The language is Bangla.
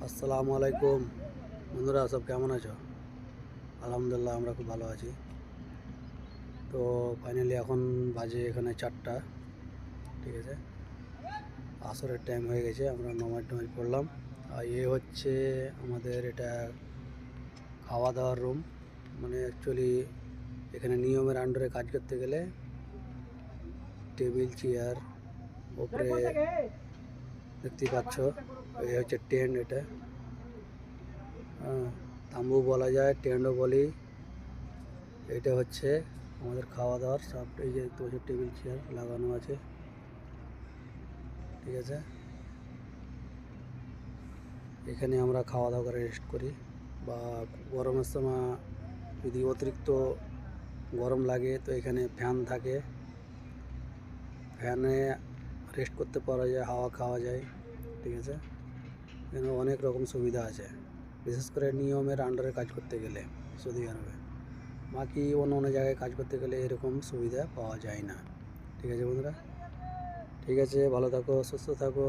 আসসালামু আলাইকুম বন্ধুরা, সব কেমন আছো? আলহামদুলিল্লাহ, আমরা খুব ভালো আছি। তো ফাইনালি এখন বাজে এখানে 4টা। ঠিক আছে, আসরের টাইম হয়ে গেছে, আমরা নামাজ টামাজ পড়লাম। আর হচ্ছে আমাদের এটা খাওয়া দাওয়ার রুম। মানে অ্যাকচুয়ালি এখানে নিয়মের আন্ডারে কাজ করতে গেলে টেবিল চেয়ার ওপরে দেখতেই পাচ্ছ। এই হচ্ছে টেন্ট, এটা তাম্বু বলা যায়, টেন্টও বলি। এটা হচ্ছে আমাদের খাওয়া দাওয়ার সব। এই যে তো টেবিল চেয়ার লাগানো আছে। ঠিক আছে, এখানে আমরা খাওয়া দাওয়া করে রেস্ট করি, বা গরমের সময় যদি অতিরিক্ত গরম লাগে তো এখানে ফ্যান থাকে, ফ্যানে রেস্ট করতে পারা যায়, হাওয়া খাওয়া যায়। ঠিক আছে, এখানে অনেক রকম সুবিধা আছে, বিশেষ করে নিয়মের আন্ডারে কাজ করতে গেলে সৌদি আরবে। বাকি অন্য অন্য জায়গায় কাজ করতে গেলে এরকম সুবিধা পাওয়া যায় না। ঠিক আছে বন্ধুরা, ঠিক আছে, ভালো থাকো, সুস্থ থাকো।